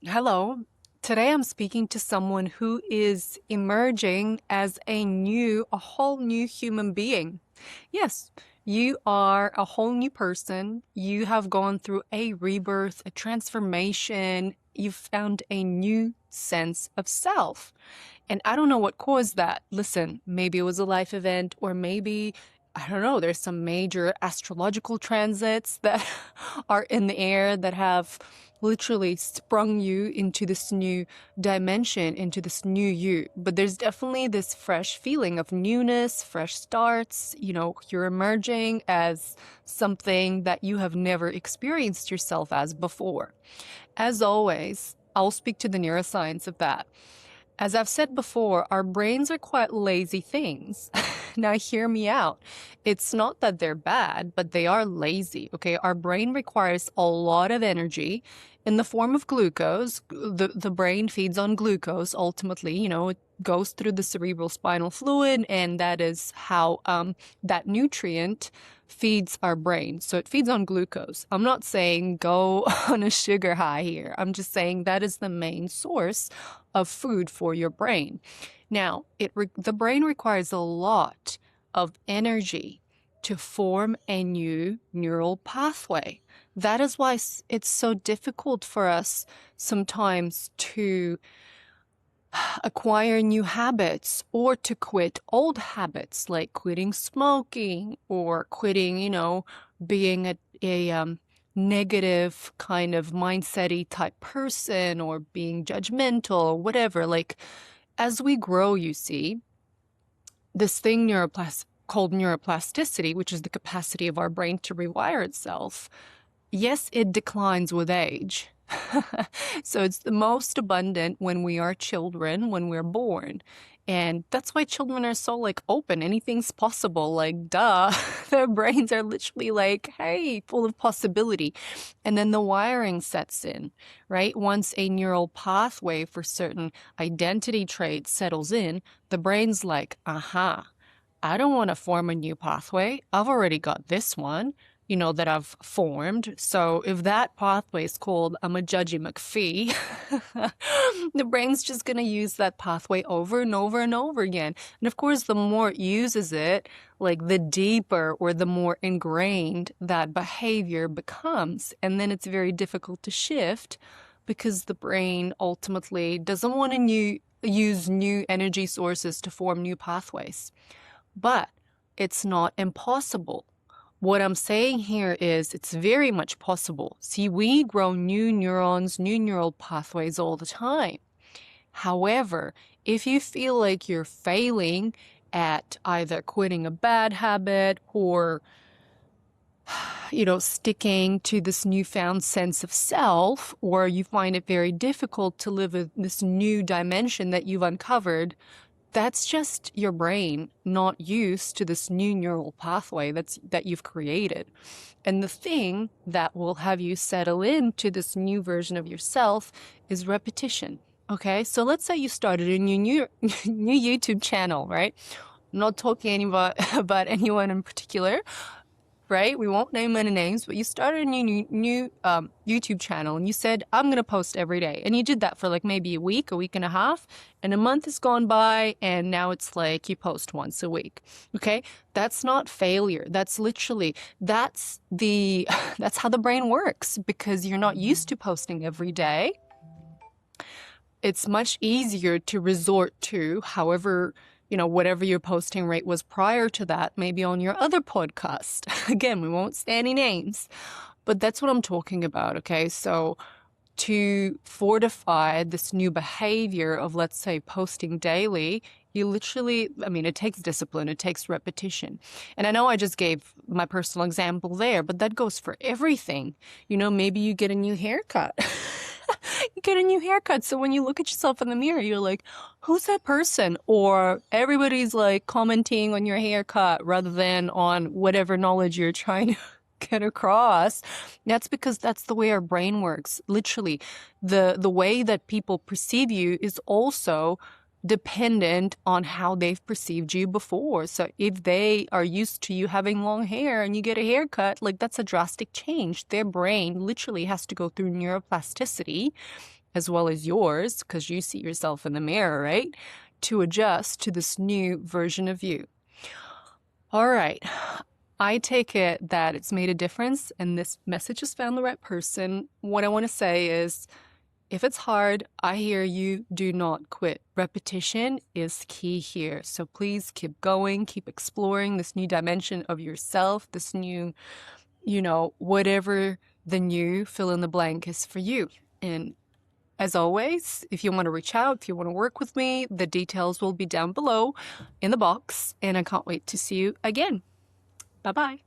Hello. Today I'm speaking to someone who is emerging as a whole new human being. Yes, you are a whole new person. You have gone through a rebirth, a transformation. You've found a new sense of self. And I don't know what caused that. Listen, maybe it was a life event, or maybe, I don't know, there's some major astrological transits that are in the air that have literally sprung you into this new dimension, into this new you. But there's definitely this fresh feeling of newness, fresh starts. You're emerging as something that you have never experienced yourself as before. As always, I'll speak to the neuroscience of that. As I've said before, our brains are quite lazy things. Now, hear me out. It's not that they're bad, but they are lazy. Okay. Our brain requires a lot of energy in the form of glucose. The brain feeds on glucose ultimately. It goes through the cerebral spinal fluid, and that is how that nutrient feeds our brain. So it feeds on glucose. I'm not saying go on a sugar high here. I'm just saying that is the main source of food for your brain. Now, the brain requires a lot of energy to form a new neural pathway. That is why it's so difficult for us sometimes to acquire new habits or to quit old habits, like quitting smoking or quitting, being a negative kind of mindset-y type person, or being judgmental or whatever. Like, as we grow, you see, this thing called neuroplasticity, which is the capacity of our brain to rewire itself, yes, it declines with age. So it's the most abundant when we are children, when we're born. And that's why children are so like open. Anything's possible. Like, duh. Their brains are literally like, hey, full of possibility. And then the wiring sets in, right? Once a neural pathway for certain identity traits settles in, the brain's like, aha, I don't want to form a new pathway. I've already got this one, that I've formed. So if that pathway is called I'm a Judgy McPhee, the brain's just going to use that pathway over and over and over again. And of course, the more it uses it, like the deeper or the more ingrained that behavior becomes. And then it's very difficult to shift because the brain ultimately doesn't want to use new energy sources to form new pathways. But it's not impossible. What I'm saying here is it's very much possible. See, we grow new neurons, new neural pathways all the time. However, if you feel like you're failing at either quitting a bad habit or, sticking to this newfound sense of self, or you find it very difficult to live in this new dimension that you've uncovered, that's just your brain not used to this new neural pathway that you've created. And the thing that will have you settle into this new version of yourself is repetition. Okay, so let's say you started a new YouTube channel, right? I'm not talking about anyone in particular, right? We won't name any names, but you started a new YouTube channel, and you said, I'm going to post every day. And you did that for like maybe a week and a half, and a month has gone by, and now it's like you post once a week. Okay? That's not failure. That's literally, that's how the brain works, because you're not used to posting every day. It's much easier to resort to, however, whatever your posting rate was prior to that, maybe on your other podcast. Again, we won't say any names, but that's what I'm talking about. Okay. So to fortify this new behavior of, let's say, posting daily, you literally, it takes discipline, it takes repetition. And I know I just gave my personal example there, but that goes for everything. Maybe you get a new haircut. You get a new haircut. So when you look at yourself in the mirror, you're like, who's that person? Or everybody's like commenting on your haircut rather than on whatever knowledge you're trying to get across. That's because that's the way our brain works. Literally, the way that people perceive you is also dependent on how they've perceived you before. So if they are used to you having long hair and you get a haircut, like, that's a drastic change. Their brain literally has to go through neuroplasticity as well as yours, because you see yourself in the mirror, right? To adjust to this new version of you. All right. I take it that it's made a difference and this message has found the right person. What I want to say is, if it's hard, I hear you. Do not quit. Repetition is key here. So please keep going, keep exploring this new dimension of yourself, this new, whatever the new fill in the blank is for you. And as always, if you want to reach out, if you want to work with me, the details will be down below in the box. And I can't wait to see you again. Bye-bye.